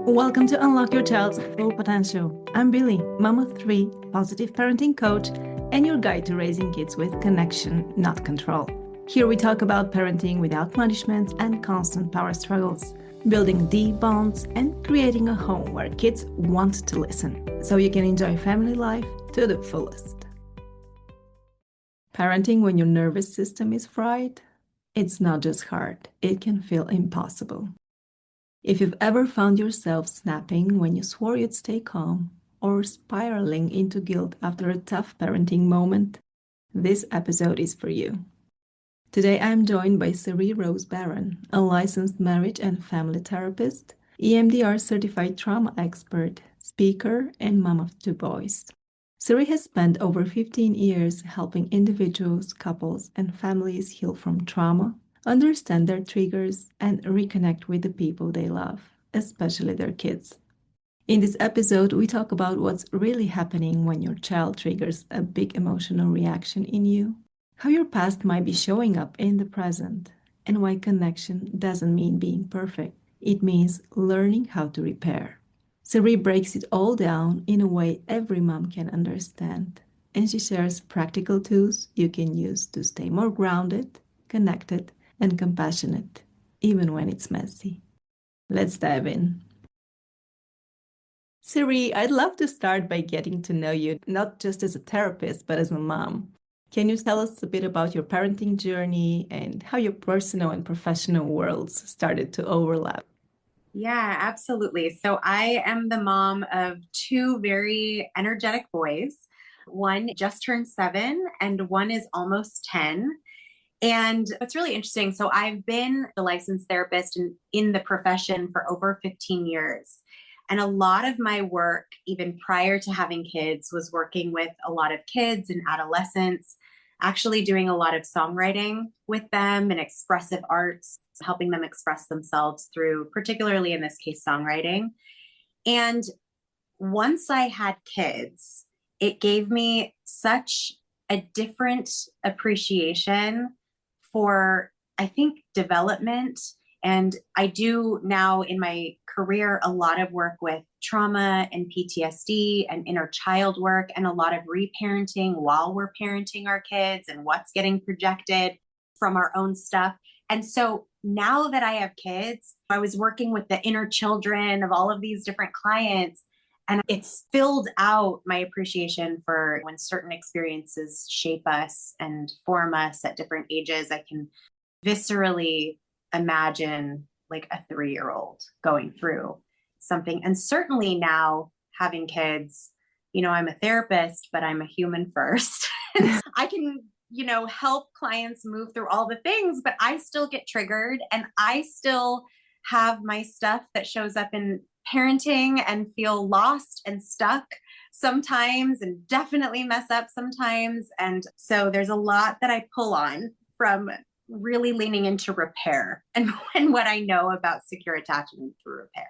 Welcome to Unlock Your Child's Full Potential. I'm Billy, mom of three, positive parenting coach, and your guide to raising kids with connection, not control. Here we talk about parenting without punishments and constant power struggles, building deep bonds, and creating a home where kids want to listen, so you can enjoy family life to the fullest. Parenting when your nervous system is fried? It's not just hard, it can feel impossible. If you've ever found yourself snapping when you swore you'd stay calm, or spiraling into guilt after a tough parenting moment, this episode is for you. Today I'm joined by Sari Barron, a licensed marriage and family therapist, EMDR certified trauma expert, speaker, and mom of two boys. Sari has spent over 15 years helping individuals, couples, and families heal from trauma, understand their triggers, and reconnect with the people they love, especially their kids. In this episode, we talk about what's really happening when your child triggers a big emotional reaction in you, how your past might be showing up in the present, and why connection doesn't mean being perfect. It means learning how to repair. Sari breaks it all down in a way every mom can understand, and she shares practical tools you can use to stay more grounded, connected, and compassionate, even when it's messy. Let's dive in. Sari, I'd love to start by getting to know you, not just as a therapist, but as a mom. Can you tell us a bit about your parenting journey and how your personal and professional worlds started to overlap? Yeah, absolutely. So I am the mom of two very energetic boys. One just turned 7 and one is almost 10. And it's really interesting. So I've been a licensed therapist in the profession for over 15 years. And a lot of my work, even prior to having kids, was working with a lot of kids and adolescents, actually doing a lot of songwriting with them and expressive arts, helping them express themselves through, particularly in this case, songwriting. And once I had kids, it gave me such a different appreciation for, I think, development. And I do now in my career a lot of work with trauma and PTSD and inner child work, and a lot of reparenting while we're parenting our kids and what's getting projected from our own stuff. And so now that I have kids, I was working with the inner children of all of these different clients, and it's filled out my appreciation for when certain experiences shape us and form us at different ages. I can viscerally imagine like a 3-year-old going through something. And certainly now having kids, I'm a therapist, but I'm a human first. I can help clients move through all the things, but I still get triggered and I still have my stuff that shows up in parenting and feel lost and stuck sometimes and definitely mess up sometimes. And so there's a lot that I pull on from really leaning into repair and what I know about secure attachment through repair.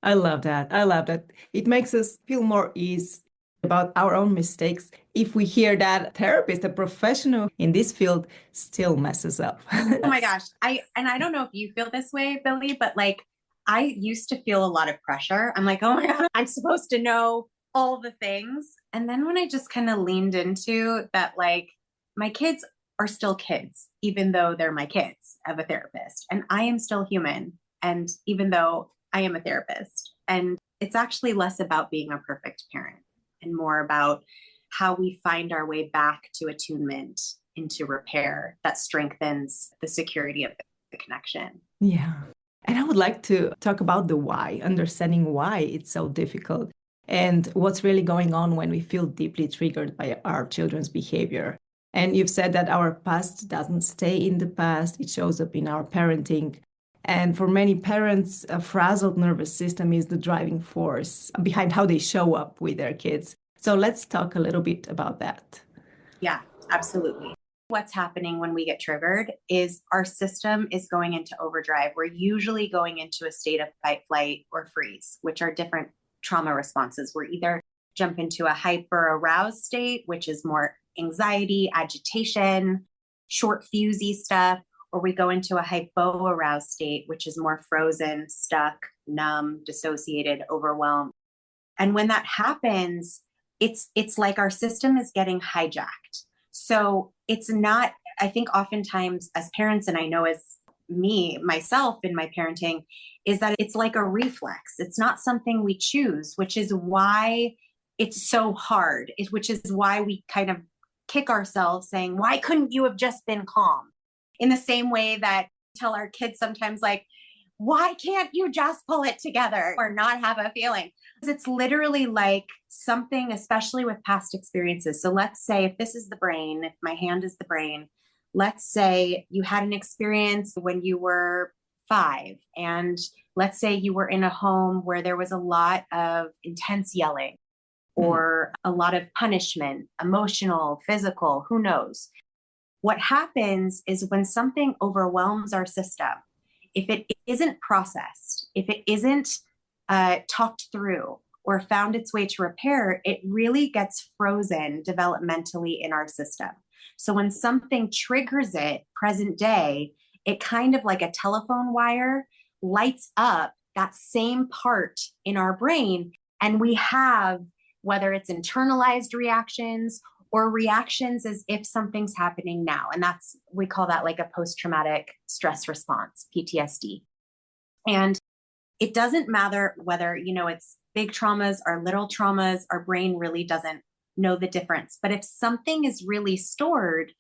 I love that. I love that. It makes us feel more ease about our own mistakes if we hear that a therapist, a professional in this field, still messes up. Oh my gosh. I don't know if you feel this way, Billy, but like I used to feel a lot of pressure. I'm like, oh my God, I'm supposed to know all the things. And then when I just kind of leaned into that, like my kids are still kids, even though they're my kids of a therapist, and I am still human. And even though I am a therapist, and it's actually less about being a perfect parent and more about how we find our way back to attunement, into repair that strengthens the security of the connection. Yeah. And I would like to talk about the why, understanding why it's so difficult and what's really going on when we feel deeply triggered by our children's behavior. And you've said that our past doesn't stay in the past, it shows up in our parenting. And for many parents, a frazzled nervous system is the driving force behind how they show up with their kids. So let's talk a little bit about that. Yeah, absolutely. What's happening when we get triggered is our system is going into overdrive. We're usually going into a state of fight, flight, or freeze, which are different trauma responses. We're either jump into a hyper aroused state, which is more anxiety, agitation, short fusey stuff, or we go into a hypo-aroused state, which is more frozen, stuck, numb, dissociated, overwhelmed. And when that happens, it's like our system is getting hijacked. So it's not, I think oftentimes as parents, and I know as me, myself in my parenting, is that it's like a reflex. It's not something we choose, which is why it's so hard, which is why we kind of kick ourselves saying, why couldn't you have just been calm? In the same way that tell our kids sometimes like, why can't you just pull it together or not have a feeling? It's literally like something, especially with past experiences. So let's say if this is the brain, if my hand is the brain, let's say you had an experience when you were 5, and let's say you were in a home where there was a lot of intense yelling or a lot of punishment, emotional, physical, who knows? What happens is when something overwhelms our system, if it isn't processed, if it isn't talked through or found its way to repair, it really gets frozen developmentally in our system. So when something triggers it present day, it kind of like a telephone wire lights up that same part in our brain. And we have, whether it's internalized reactions or reactions as if something's happening now. And we call that like a post-traumatic stress response, PTSD. And it doesn't matter whether, it's big traumas or little traumas, our brain really doesn't know the difference. But if something is really stored,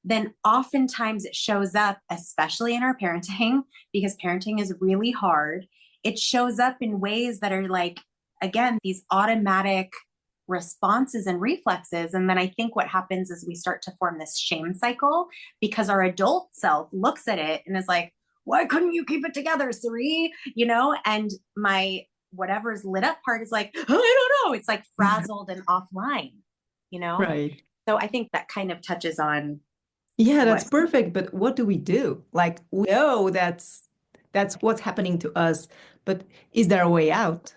then oftentimes it shows up, especially in our parenting, because parenting is really hard. It shows up in ways that are like, again, these automatic responses and reflexes. And then I think what happens is we start to form this shame cycle because our adult self looks at it and is like, why couldn't you keep it together, Sari? And my whatever's lit up part is like, oh, I don't know. It's like frazzled and offline, Right. So I think that kind of touches on. Yeah, that's perfect. But what do we do? Like, we know that's what's happening to us, but is there a way out?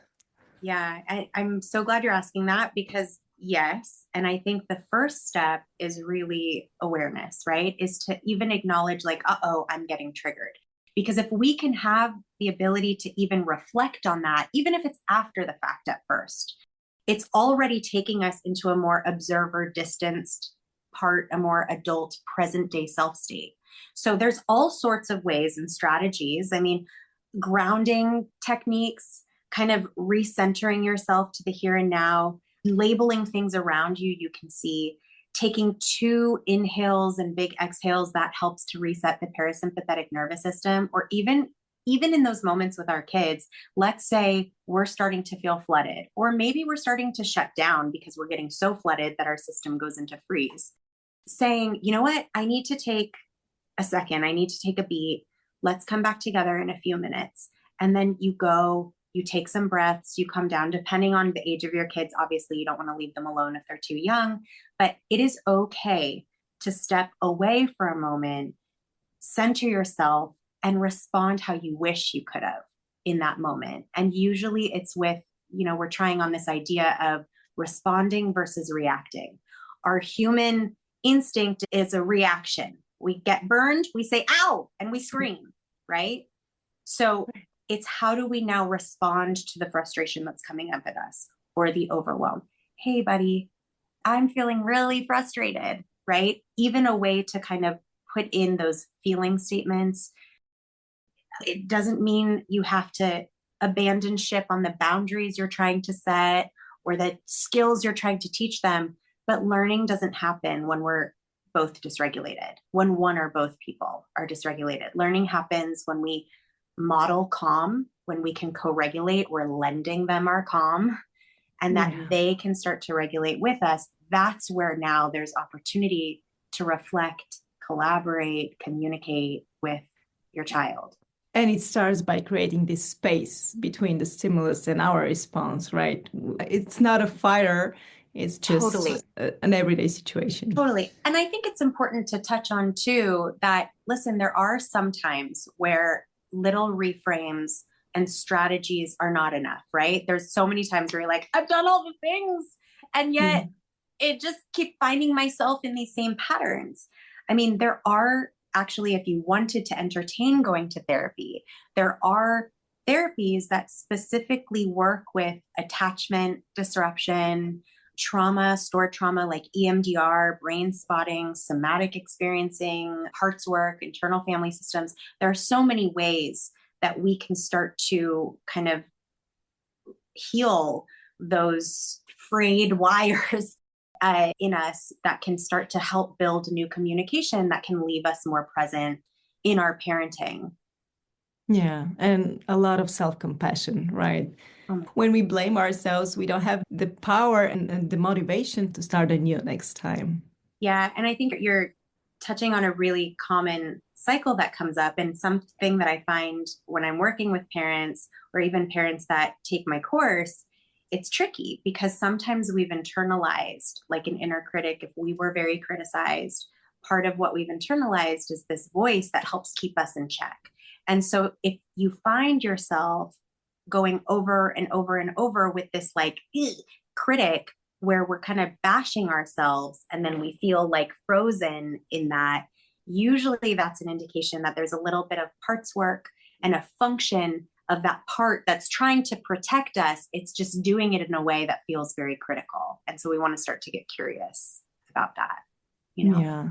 Yeah, I'm so glad you're asking that because yes. And I think the first step is really awareness, right? Is to even acknowledge like, uh-oh, I'm getting triggered. Because if we can have the ability to even reflect on that, even if it's after the fact at first, it's already taking us into a more observer distanced part, a more adult present day self state. So there's all sorts of ways and strategies. I mean, grounding techniques, kind of recentering yourself to the here and now, labeling things around you, you can see, taking 2 inhales and big exhales, that helps to reset the parasympathetic nervous system. Or even in those moments with our kids, let's say we're starting to feel flooded, or maybe we're starting to shut down because we're getting so flooded that our system goes into freeze. Saying, you know what, I need to take a second, I need to take a beat. Let's come back together in a few minutes. And then you take some breaths, you come down, depending on the age of your kids. Obviously, you don't want to leave them alone if they're too young, but it is okay to step away for a moment, center yourself, and respond how you wish you could have in that moment. And usually it's with, we're trying on this idea of responding versus reacting. Our human instinct is a reaction. We get burned, we say, ow, and we scream, right? So it's how do we now respond to the frustration that's coming up at us or the overwhelm? Hey, buddy, I'm feeling really frustrated, right? Even a way to kind of put in those feeling statements. It doesn't mean you have to abandon ship on the boundaries you're trying to set or the skills you're trying to teach them, but learning doesn't happen when we're both dysregulated, when one or both people are dysregulated. Learning happens when we model calm, when we can co-regulate, we're lending them our calm, and that they can start to regulate with us. That's where now there's opportunity to reflect, collaborate, communicate with your child. And it starts by creating this space between the stimulus and our response, right? It's not a fire, it's just Totally. An everyday situation. Totally. And I think it's important to touch on too that, listen, there are some times where little reframes and strategies are not enough, right? There's so many times where you're like, I've done all the things, and yet it just keep finding myself in these same patterns. I mean, there are actually, if you wanted to entertain going to therapy, there are therapies that specifically work with attachment disruption, trauma, stored trauma like EMDR, brain spotting, somatic experiencing, hearts work, internal family systems. There are so many ways that we can start to kind of heal those frayed wires in us that can start to help build new communication that can leave us more present in our parenting. Yeah, and a lot of self-compassion, right? When we blame ourselves, we don't have the power and the motivation to start anew next time. Yeah, and I think you're touching on a really common cycle that comes up, and something that I find when I'm working with parents or even parents that take my course, it's tricky because sometimes we've internalized like an inner critic. If we were very criticized, part of what we've internalized is this voice that helps keep us in check. And so if you find yourself going over and over and over with this like critic where we're kind of bashing ourselves and then we feel like frozen in that, usually that's an indication that there's a little bit of parts work and a function of that part that's trying to protect us. It's just doing it in a way that feels very critical. And so we want to start to get curious about that, you know? Yeah.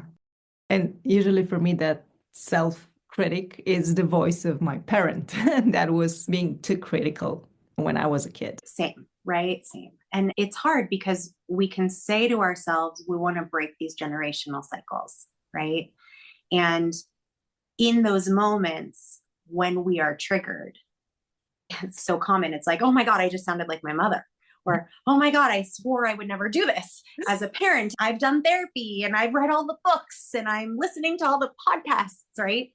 And usually for me, that self-critic is the voice of my parent that was being too critical when I was a kid. Same, right? Same. And it's hard because we can say to ourselves, we want to break these generational cycles, right? And in those moments when we are triggered, it's so common. It's like, oh my God, I just sounded like my mother. Or, oh my God, I swore I would never do this. As a parent, I've done therapy and I've read all the books and I'm listening to all the podcasts, right?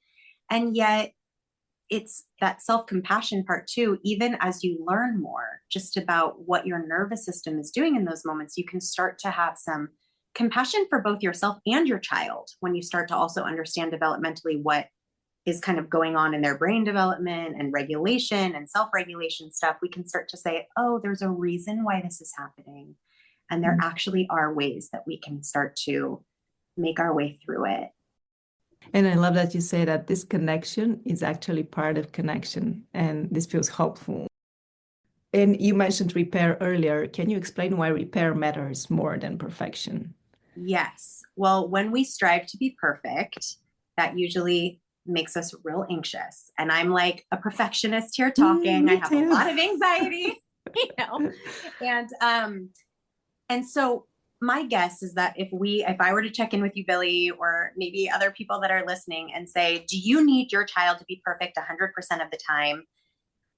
And yet it's that self-compassion part too. Even as you learn more just about what your nervous system is doing in those moments, you can start to have some compassion for both yourself and your child when you start to also understand developmentally what is kind of going on in their brain development and regulation and self-regulation stuff. We can start to say, oh, there's a reason why this is happening. And there actually are ways that we can start to make our way through it. And I love that you say that this connection is actually part of connection, and this feels hopeful. And you mentioned repair earlier. Can you explain why repair matters more than perfection? Yes. Well, when we strive to be perfect, that usually makes us real anxious. And I'm like a perfectionist here talking. I have a lot of anxiety, you know. And so my guess is that if I were to check in with you, Billy, or maybe other people that are listening and say, do you need your child to be perfect 100% of the time?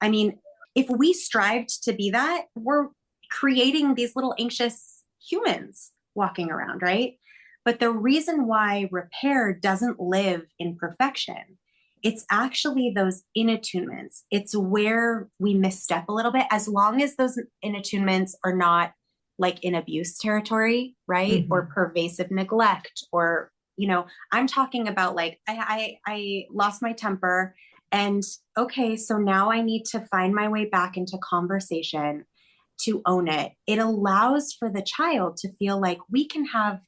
I mean, if we strived to be that, we're creating these little anxious humans walking around, right? But the reason why repair doesn't live in perfection, it's actually those inattunements. It's where we misstep a little bit, as long as those inattunements are not like in abuse territory, right? Mm-hmm. Or pervasive neglect, or, you know, I'm talking about like, I lost my temper and okay, so now I need to find my way back into conversation to own it. It allows for the child to feel like we can have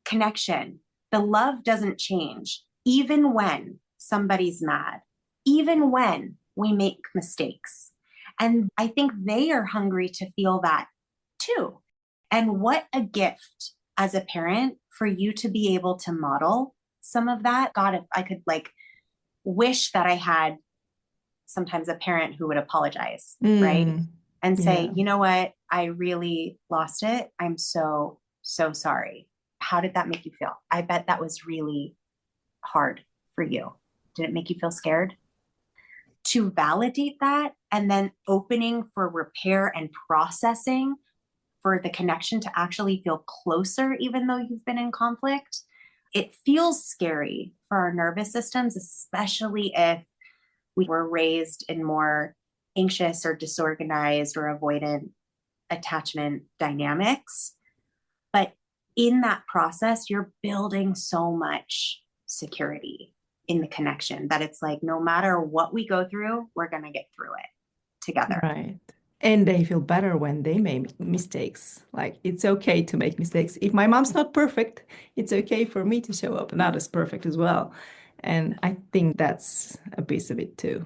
connection. The love doesn't change, even when somebody's mad, even when we make mistakes. And I think they are hungry to feel that too. And what a gift as a parent for you to be able to model some of that. God, if I could like wish that I had sometimes a parent who would apologize, right? And say, you know what? I really lost it. I'm so sorry. How did that make you feel? I bet that was really hard for you. Did it make you feel scared? To validate that and then opening for repair and processing for the connection to actually feel closer, even though you've been in conflict. It feels scary for our nervous systems, especially if we were raised in more anxious or disorganized or avoidant attachment dynamics. But in that process, you're building so much security in the connection that it's like, no matter what we go through, we're going to get through it together. Right. And they feel better when they make mistakes. Like, it's okay to make mistakes. If my mom's not perfect, it's okay for me to show up not as perfect as well. And I think that's a piece of it too.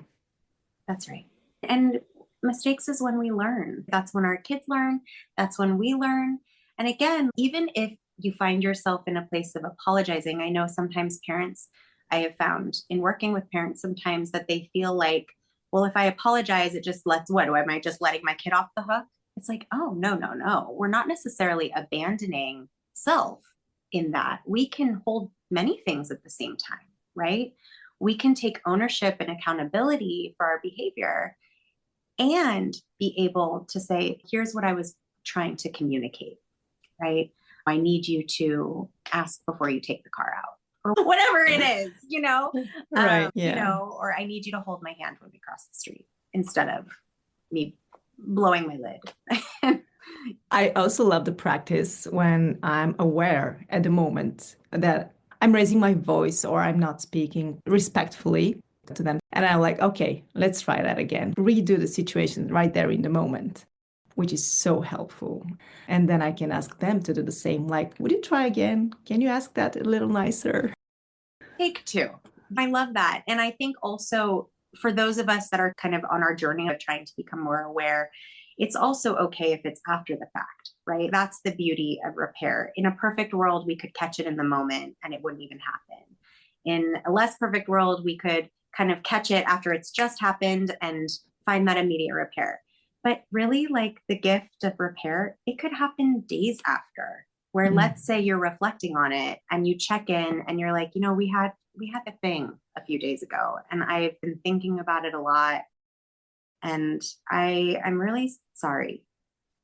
That's right. And mistakes is when we learn. That's when our kids learn. That's when we learn. And again, even if you find yourself in a place of apologizing, I know sometimes parents, I have found in working with parents sometimes that they feel like, well, if I apologize, it just lets what? Am I just letting my kid off the hook? It's like, oh, no, no, no. We're not necessarily abandoning self in that. We can hold many things at the same time, right? We can take ownership and accountability for our behavior and be able to say, here's what I was trying to communicate, right? I need you to ask before you take the car out or whatever it is, Right. Yeah. or I need you to hold my hand when we cross the street instead of me blowing my lid. I also love the practice when I'm aware at the moment that I'm raising my voice or I'm not speaking respectfully to them. And I'm like, okay, let's try that again. Redo the situation right there in the moment, which is so helpful. And then I can ask them to do the same. Like, would you try again? Can you ask that a little nicer? Take two. I love that. And I think also for those of us that are kind of on our journey of trying to become more aware, it's also okay if it's after the fact, right? That's the beauty of repair. In a perfect world, we could catch it in the moment and it wouldn't even happen. In a less perfect world, we could kind of catch it after it's just happened and find that immediate repair. But really, like the gift of repair, it could happen days after, where let's say you're reflecting on it and you check in and you're like, we had a thing a few days ago and I've been thinking about it a lot. And I'm really sorry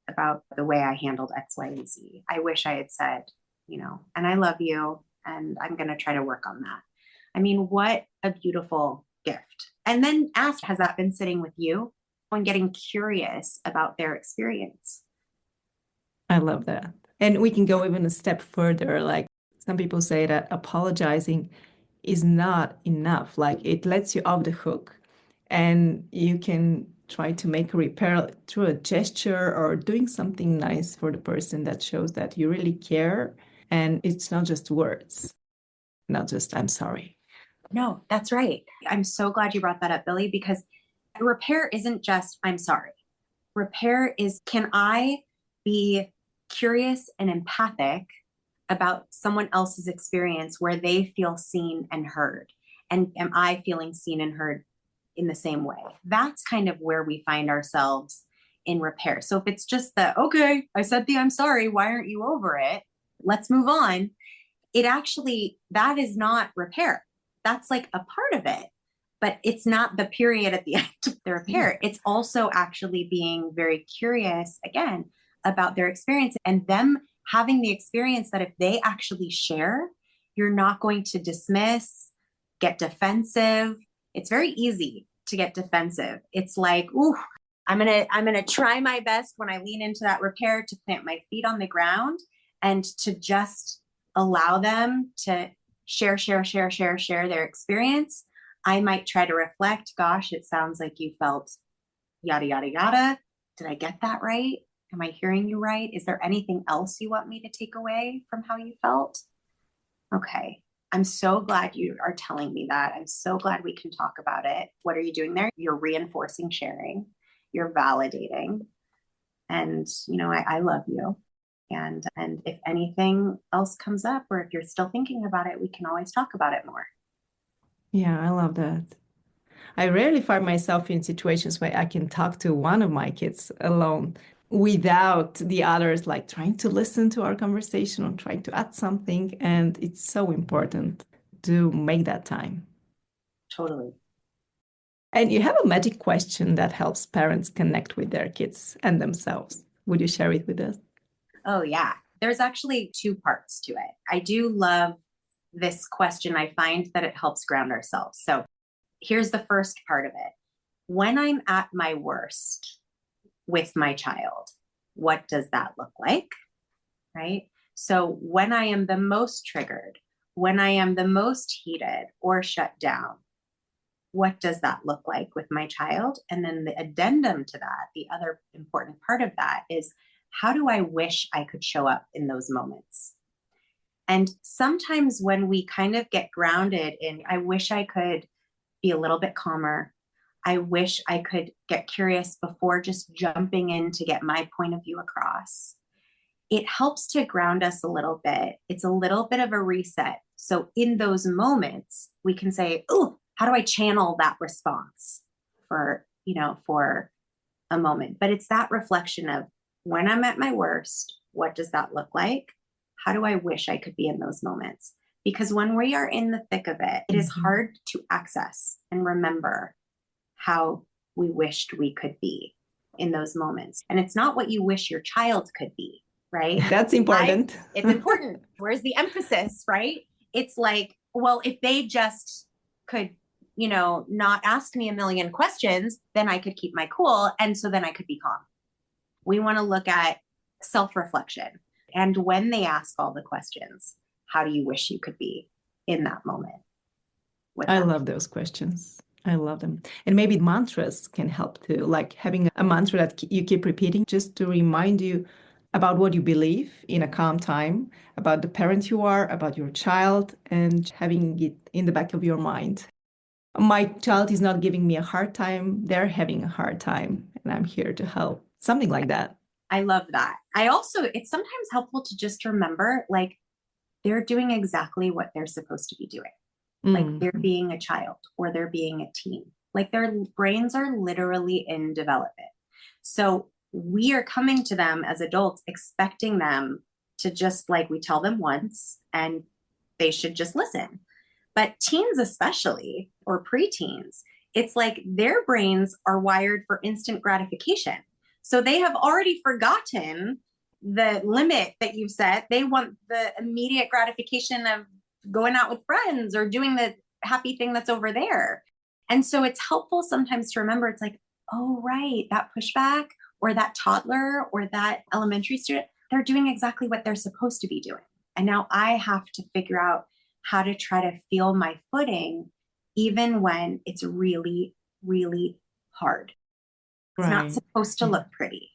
about the way I handled X, Y, and Z. I wish I had said, and I love you and I'm going to try to work on that. I mean, what a beautiful gift. And then ask, has that been sitting with you? And getting curious about their experience. I love that. And we can go even a step further. Like some people say that apologizing is not enough. Like it lets you off the hook and you can try to make a repair through a gesture or doing something nice for the person that shows that you really care. And it's not just words, not just, I'm sorry. No, that's right. I'm so glad you brought that up, Billy, because repair isn't just, I'm sorry. Repair is, can I be curious and empathic about someone else's experience where they feel seen and heard? And am I feeling seen and heard in the same way? That's kind of where we find ourselves in repair. So if it's just the, okay, I said the I'm sorry, why aren't you over it? Let's move on. It actually, that is not repair. That's like a part of it, but it's not the period at the end of the repair. It's also actually being very curious again about their experience and them having the experience that if they actually share, you're not going to dismiss, get defensive. It's very easy to get defensive. It's like, ooh, I'm gonna try my best when I lean into that repair to plant my feet on the ground and to just allow them to share their experience. I might try to reflect, gosh, it sounds like you felt yada, yada, yada. Did I get that right? Am I hearing you right? Is there anything else you want me to take away from how you felt? Okay. I'm so glad you are telling me that. I'm so glad we can talk about it. What are you doing there? You're reinforcing sharing. You're validating. And, I love you. And if anything else comes up or if you're still thinking about it, we can always talk about it more. Yeah, I love that. I rarely find myself in situations where I can talk to one of my kids alone without the others like trying to listen to our conversation or trying to add something. And it's so important to make that time. Totally. And you have a magic question that helps parents connect with their kids and themselves. Would you share it with us? Oh, yeah. There's actually two parts to it. I do love this question. I find that it helps ground ourselves. So here's the first part of it. When I'm at my worst with my child, what does that look like? Right? So when I am the most triggered, when I am the most heated or shut down, what does that look like with my child? And then the addendum to that, the other important part of that is how do I wish I could show up in those moments? And sometimes when we kind of get grounded in, I wish I could be a little bit calmer. I wish I could get curious before just jumping in to get my point of view across. It helps to ground us a little bit. It's a little bit of a reset. So in those moments, we can say, oh, how do I channel that response for a moment? But it's that reflection of when I'm at my worst, what does that look like? How do I wish I could be in those moments? Because when we are in the thick of it, it is hard to access and remember how we wished we could be in those moments. And it's not what you wish your child could be, right? That's important. It's important. Where's the emphasis, right? It's like, well, if they just could, not ask me a million questions, then I could keep my cool. And so then I could be calm. We want to look at self-reflection. And when they ask all the questions, how do you wish you could be in that moment? I love those questions. I love them. And maybe mantras can help too, like having a mantra that you keep repeating just to remind you about what you believe in a calm time, about the parent you are, about your child, and having it in the back of your mind. My child is not giving me a hard time. They're having a hard time, and I'm here to help. Something like that. I love that. It's sometimes helpful to just remember, like, they're doing exactly what they're supposed to be doing. Like they're being a child or they're being a teen. Like their brains are literally in development. So we are coming to them as adults, expecting them to just like we tell them once and they should just listen. But teens especially, or preteens, it's like their brains are wired for instant gratification. So they have already forgotten the limit that you've set. They want the immediate gratification of going out with friends or doing the happy thing that's over there. And so it's helpful sometimes to remember, it's like, oh, right, that pushback or that toddler or that elementary student, they're doing exactly what they're supposed to be doing. And now I have to figure out how to try to feel my footing, even when it's really, really hard. It's not supposed to look pretty.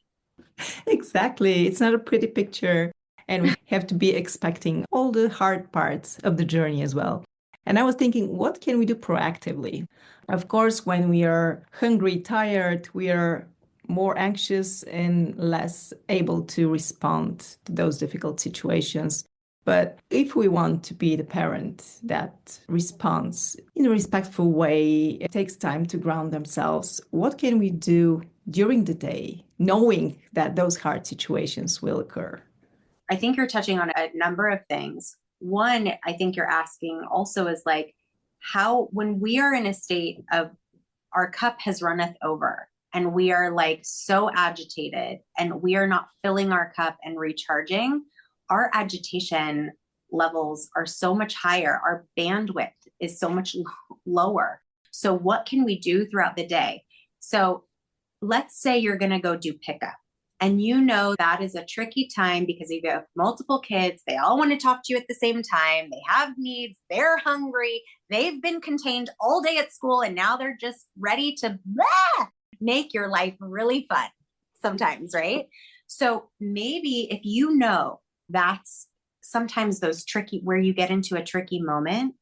Exactly. It's not a pretty picture. And we have to be expecting all the hard parts of the journey as well. And I was thinking, what can we do proactively? Of course, when we are hungry, tired, we are more anxious and less able to respond to those difficult situations. But if we want to be the parent that responds in a respectful way, it takes time to ground themselves. What can we do during the day, knowing that those hard situations will occur? I think you're touching on a number of things. One, I think you're asking also is like, how, when we are in a state of our cup has runneth over and we are like so agitated and we are not filling our cup and recharging, our agitation levels are so much higher. Our bandwidth is so much lower. So what can we do throughout the day? So let's say you're going to go do pickup. And that is a tricky time because you have multiple kids. They all want to talk to you at the same time. They have needs. They're hungry. They've been contained all day at school. And now they're just ready to make your life really fun sometimes, right? So maybe if that's sometimes those tricky, where you get into a tricky moment,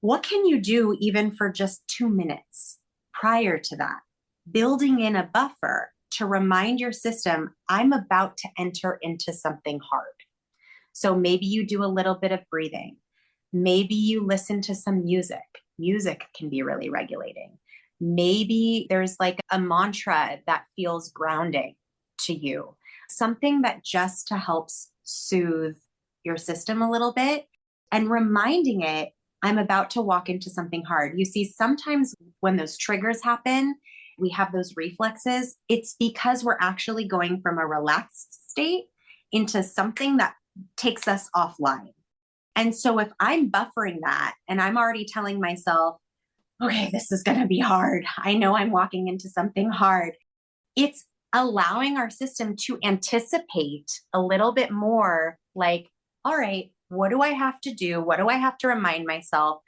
what can you do even for just 2 minutes prior to that? Building in a buffer to remind your system, I'm about to enter into something hard. So maybe you do a little bit of breathing. Maybe you listen to some music. Music can be really regulating. Maybe there's like a mantra that feels grounding to you, something that just helps soothe your system a little bit and reminding it, I'm about to walk into something hard. You see, sometimes when those triggers happen, we have those reflexes, it's because we're actually going from a relaxed state into something that takes us offline. And so if I'm buffering that and I'm already telling myself, okay, this is going to be hard. I know I'm walking into something hard. It's allowing our system to anticipate a little bit more like, all right, what do I have to do? What do I have to remind myself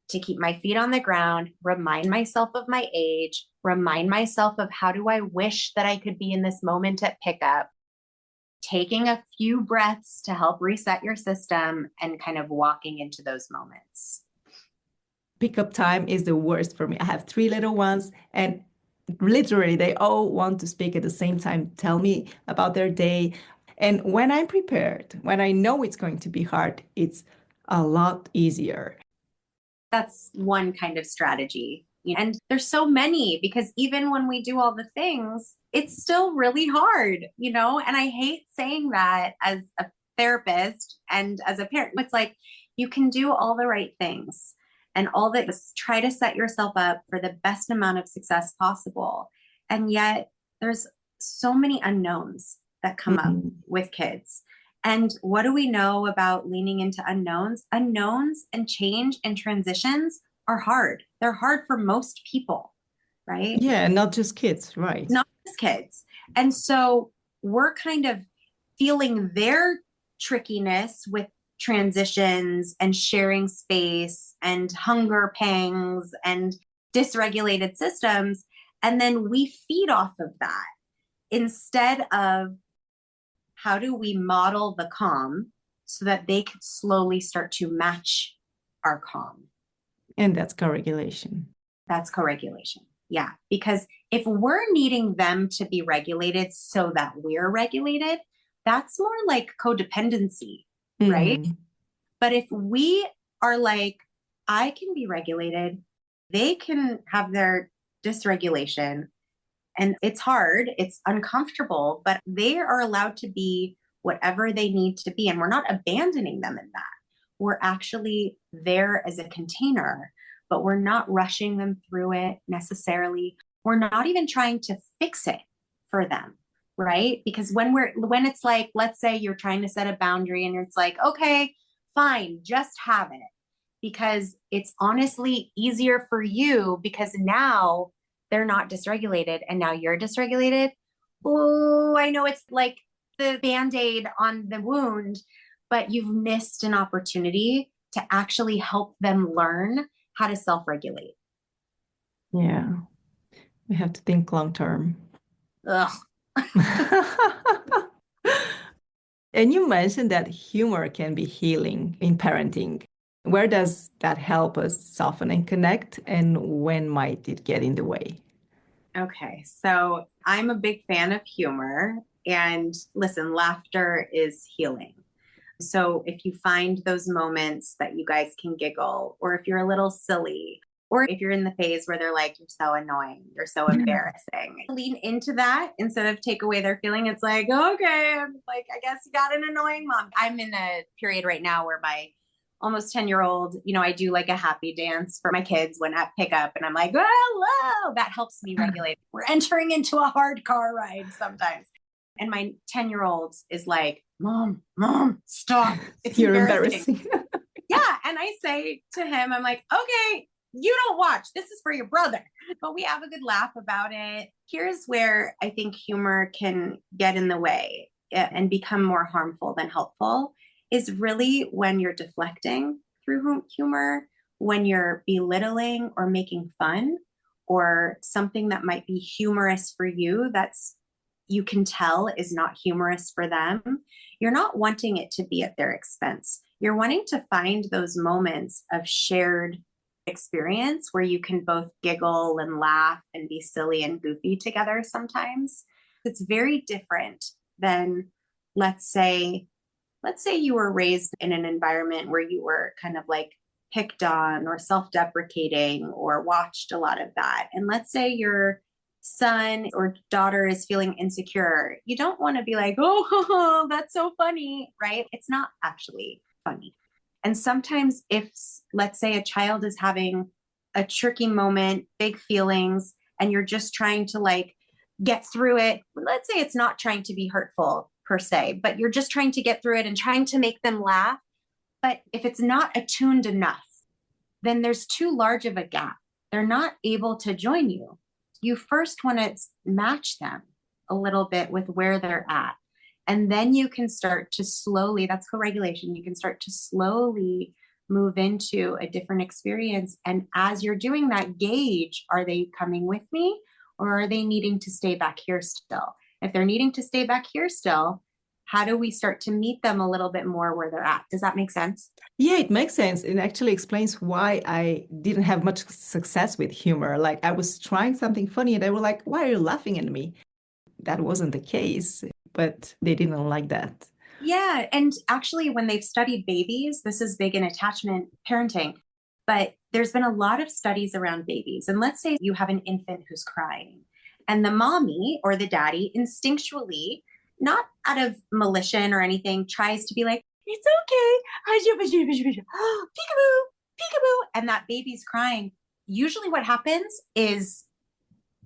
to keep my feet on the ground, remind myself of my age, remind myself of how do I wish that I could be in this moment at pickup. taking a few breaths to help reset your system and kind of walking into those moments. Pickup time is the worst for me. I have three little ones, and literally they all want to speak at the same time, tell me about their day. And when I'm prepared, when I know it's going to be hard, it's a lot easier. That's one kind of strategy. And there's so many, because even when we do all the things, it's still really hard, And I hate saying that as a therapist and as a parent. It's like you can do all the right things and all that is try to set yourself up for the best amount of success possible. And yet there's so many unknowns that come up with kids. And what do we know about leaning into unknowns? Unknowns and change and transitions are hard. They're hard for most people, right? Yeah, not just kids, right? Not just kids. And so we're kind of feeling their trickiness with transitions and sharing space and hunger pangs and dysregulated systems. And then we feed off of that instead of how do we model the calm so that they could slowly start to match our calm? And that's co-regulation. That's co-regulation. Yeah. Because if we're needing them to be regulated so that we're regulated, that's more like codependency, right? But if we are like, I can be regulated, they can have their dysregulation, and it's hard, it's uncomfortable, but they are allowed to be whatever they need to be. And we're not abandoning them in that. We're actually there as a container, but we're not rushing them through it necessarily. We're not even trying to fix it for them, right? Because when it's like, let's say you're trying to set a boundary and it's like, okay, fine, just have it. Because it's honestly easier for you because now they're not dysregulated and now you're dysregulated. Oh, I know it's like the Band-Aid on the wound, but you've missed an opportunity to actually help them learn how to self-regulate. Yeah. We have to think long term. Ugh. And you mentioned that humor can be healing in parenting. Where does that help us soften and connect? And when might it get in the way? Okay, so I'm a big fan of humor. And listen, laughter is healing. So if you find those moments that you guys can giggle, or if you're a little silly, or if you're in the phase where they're like, you're so annoying, you're so embarrassing, lean into that instead of take away their feeling. It's like, okay, I'm like, I guess you got an annoying mom. I'm in a period right now where my almost 10-year-old, I do like a happy dance for my kids when at pickup. And I'm like, hello, that helps me regulate. We're entering into a hard car ride sometimes. And my 10-year-old is like, Mom, stop. It's You're embarrassing. embarrassing. Yeah. And I say to him, I'm like, okay, you don't watch. This is for your brother. But we have a good laugh about it. Here's where I think humor can get in the way and become more harmful than helpful is really when you're deflecting through humor, when you're belittling or making fun, or something that might be humorous for you that's you can tell is not humorous for them. You're not wanting it to be at their expense. You're wanting to find those moments of shared experience where you can both giggle and laugh and be silly and goofy together sometimes. It's very different than, let's say you were raised in an environment where you were kind of like picked on or self-deprecating or watched a lot of that. And let's say your son or daughter is feeling insecure. You don't want to be like, oh, that's so funny, right? It's not actually funny. And sometimes if, let's say, a child is having a tricky moment, big feelings, and you're just trying to like get through it. Let's say it's not trying to be hurtful per se, but you're just trying to get through it and trying to make them laugh. But if it's not attuned enough, then there's too large of a gap. They're not able to join you. You first want to match them a little bit with where they're at. And then you can start to slowly, that's co-regulation, you can start to slowly move into a different experience. And as you're doing that, gauge, are they coming with me or are they needing to stay back here still? If they're needing to stay back here still, How do we start to meet them a little bit more where they're at? Does that make sense? Yeah, it makes sense. It actually explains why I didn't have much success with humor. Like I was trying something funny and they were like, "Why are you laughing at me?" That wasn't the case, but they didn't like that. Yeah. And actually, when they've studied babies, this is big in attachment parenting, but there's been a lot of studies around babies. And let's say you have an infant who's crying, and the mommy or the daddy instinctually, not out of malicious or anything, tries to be like, it's okay. Peekaboo, peekaboo. And that baby's crying. Usually, what happens is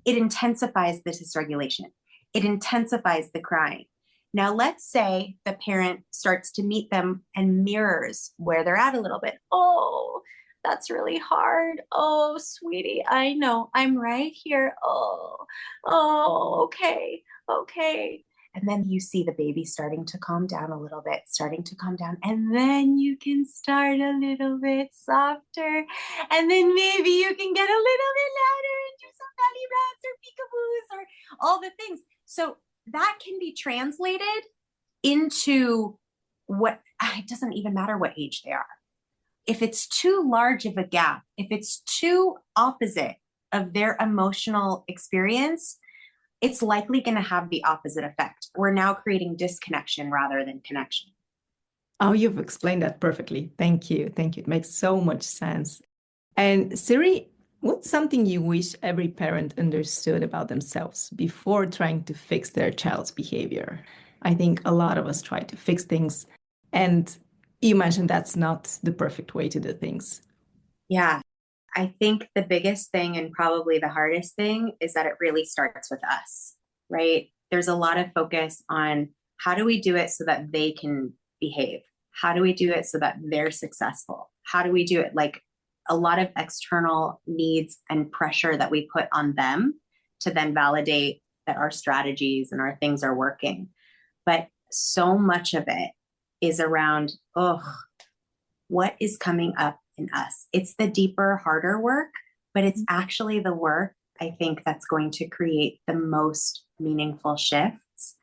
it intensifies the dysregulation, it intensifies the crying. Now, let's say the parent starts to meet them and mirrors where they're at a little bit. Oh, that's really hard. Oh, sweetie, I know. I'm right here. Oh, okay. Okay. And then you see the baby starting to calm down a little bit, starting to calm down. And then you can start a little bit softer. And then maybe you can get a little bit louder and do some belly rubs or peekaboos or all the things. So that can be translated into what it doesn't even matter what age they are. If it's too large of a gap, if it's too opposite of their emotional experience, it's likely going to have the opposite effect. We're now creating disconnection rather than connection. Oh, you've explained that perfectly. Thank you. Thank you. It makes so much sense. And Siri, what's something you wish every parent understood about themselves before trying to fix their child's behavior? I think a lot of us try to fix things, and you mentioned that's not the perfect way to do things. Yeah. I think the biggest thing and probably the hardest thing is that it really starts with us, right? There's a lot of focus on how do we do it so that they can behave? How do we do it so that they're successful? How do we do it? Like a lot of external needs and pressure that we put on them to then validate that our strategies and our things are working. But so much of it is around, oh, what is coming up in us? It's the deeper, harder work, but it's actually the work I think that's going to create the most meaningful shifts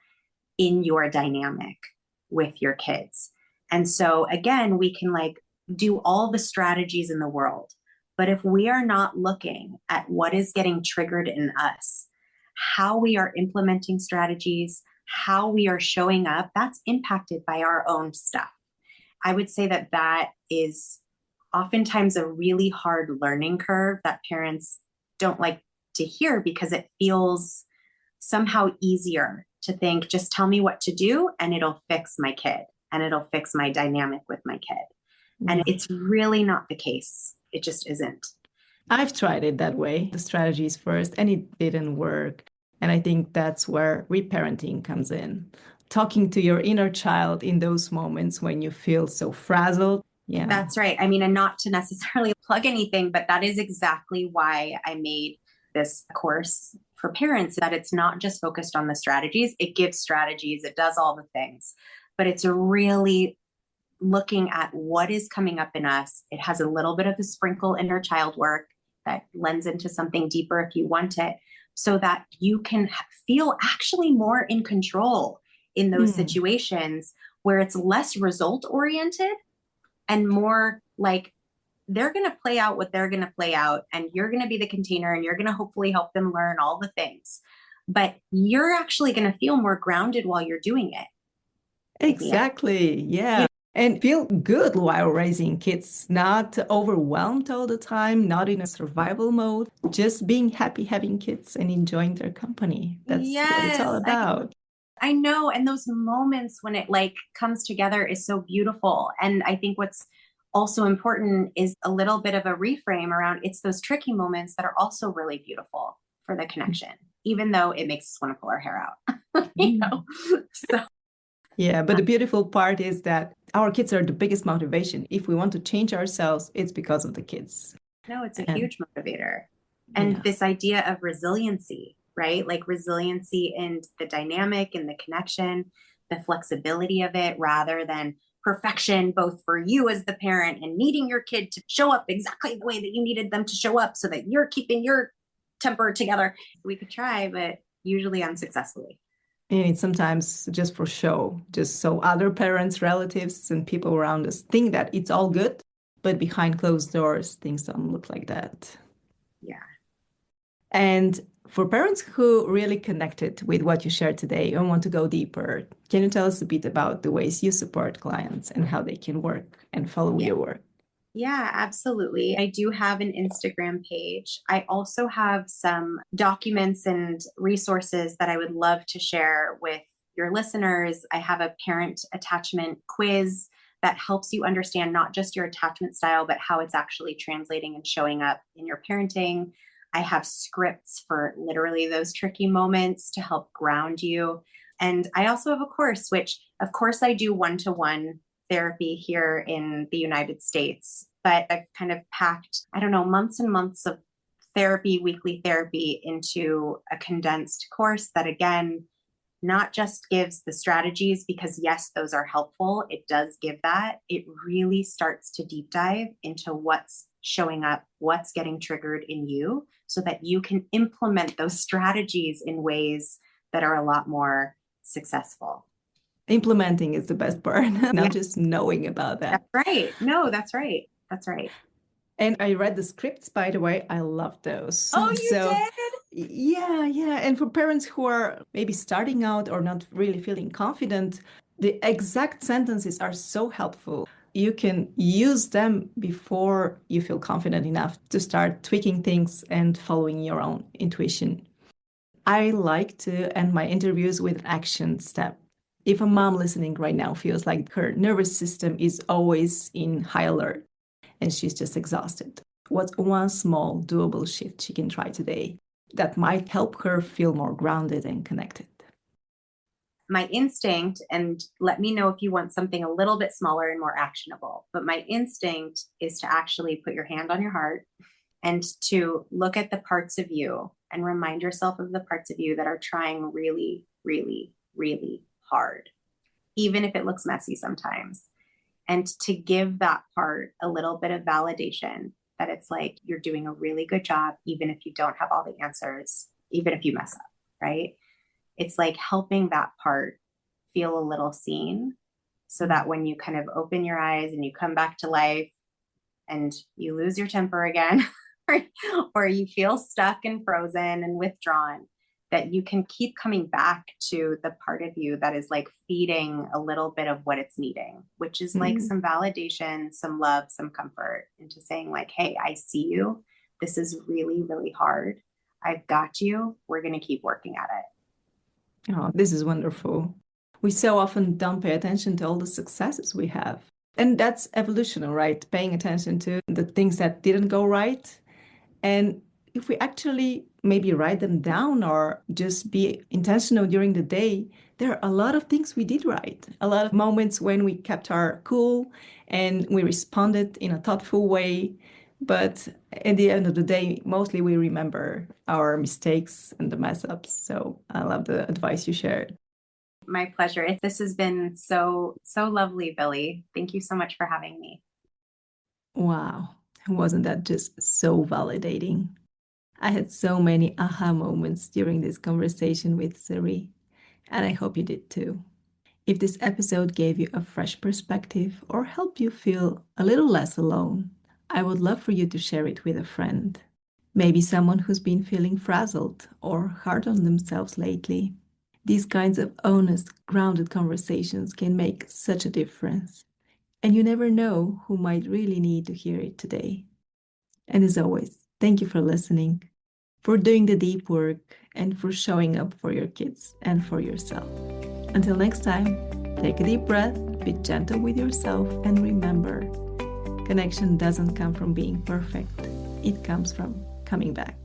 in your dynamic with your kids. And so again, we can like do all the strategies in the world, but if we are not looking at what is getting triggered in us, how we are implementing strategies, how we are showing up, that's impacted by our own stuff. I would say that that is oftentimes a really hard learning curve that parents don't like to hear because it feels somehow easier to think, just tell me what to do and it'll fix my kid and it'll fix my dynamic with my kid. And it's really not the case. It just isn't. I've tried it that way, the strategies first, and it didn't work. And I think that's where reparenting comes in. Talking to your inner child in those moments when you feel so frazzled. Yeah. That's right. I mean, and not to necessarily plug anything, but that is exactly why I made this course for parents, that it's not just focused on the strategies. It gives strategies, it does all the things, but it's really looking at what is coming up in us. It has a little bit of a sprinkle inner child work that lends into something deeper if you want it, so that you can feel actually more in control in those situations where it's less result oriented and more like they're going to play out what they're going to play out, and you're going to be the container and you're going to hopefully help them learn all the things. But you're actually going to feel more grounded while you're doing it. Exactly. Yeah. And feel good while raising kids, not overwhelmed all the time, not in a survival mode, just being happy having kids and enjoying their company. That's what it's all about. I know. And those moments when it like comes together is so beautiful. And I think what's also important is a little bit of a reframe around it's those tricky moments that are also really beautiful for the connection, even though it makes us want to pull our hair out, you know? So. Yeah, but the beautiful part is that our kids are the biggest motivation. If we want to change ourselves, it's because of the kids. No, it's a huge motivator. And this idea of resiliency, right? Like resiliency in the dynamic and the connection, the flexibility of it, rather than perfection, both for you as the parent and needing your kid to show up exactly the way that you needed them to show up so that you're keeping your temper together. We could try, but usually unsuccessfully. And it's sometimes just for show, just so other parents, relatives, and people around us think that it's all good, but behind closed doors, things don't look like that. Yeah. And for parents who really connected with what you shared today and want to go deeper, can you tell us a bit about the ways you support clients and how they can work and follow your work? Yeah, absolutely. I do have an Instagram page. I also have some documents and resources that I would love to share with your listeners. I have a parent attachment quiz that helps you understand not just your attachment style, but how it's actually translating and showing up in your parenting. I have scripts for literally those tricky moments to help ground you. And I also have a course, which, of course, I do one-to-one therapy here in the United States, but I've kind of packed, I don't know, months and months of therapy, weekly therapy into a condensed course that, again, not just gives the strategies, because yes, those are helpful. It does give that. It really starts to deep dive into what's showing up, what's getting triggered in you, so that you can implement those strategies in ways that are a lot more successful. Implementing is the best part, not just knowing about that. That's right. No, that's right. That's right. And I read the scripts, by the way. I love those. Oh, you did? Yeah. And for parents who are maybe starting out or not really feeling confident, the exact sentences are so helpful. You can use them before you feel confident enough to start tweaking things and following your own intuition. I like to end my interviews with an action step. If a mom listening right now feels like her nervous system is always in high alert and she's just exhausted, what's one small doable shift she can try today that might help her feel more grounded and connected? My instinct, and let me know if you want something a little bit smaller and more actionable, but my instinct is to actually put your hand on your heart and to look at the parts of you and remind yourself of the parts of you that are trying really, really, really hard, even if it looks messy sometimes. And to give that part a little bit of validation that it's like you're doing a really good job, even if you don't have all the answers, even if you mess up, right? It's like helping that part feel a little seen, so that when you kind of open your eyes and you come back to life and you lose your temper again, or you feel stuck and frozen and withdrawn, that you can keep coming back to the part of you that is like feeding a little bit of what it's needing, which is like some validation, some love, some comfort, into saying like, hey, I see you. This is really, really hard. I've got you. We're going to keep working at it. Oh, this is wonderful. We so often don't pay attention to all the successes we have. And that's evolutionary, right? Paying attention to the things that didn't go right. And if we actually maybe write them down or just be intentional during the day, there are a lot of things we did right. A lot of moments when we kept our cool and we responded in a thoughtful way. But at the end of the day, mostly we remember our mistakes and the mess ups. So I love the advice you shared. My pleasure. This has been so lovely, Billy. Thank you so much for having me. Wow. Wasn't that just so validating? I had so many aha moments during this conversation with Sari, and I hope you did too. If this episode gave you a fresh perspective or helped you feel a little less alone, I would love for you to share it with a friend. Maybe someone who's been feeling frazzled or hard on themselves lately. These kinds of honest, grounded conversations can make such a difference. And you never know who might really need to hear it today. And as always, thank you for listening, for doing the deep work, and for showing up for your kids and for yourself. Until next time, take a deep breath, be gentle with yourself, and remember, connection doesn't come from being perfect. It comes from coming back.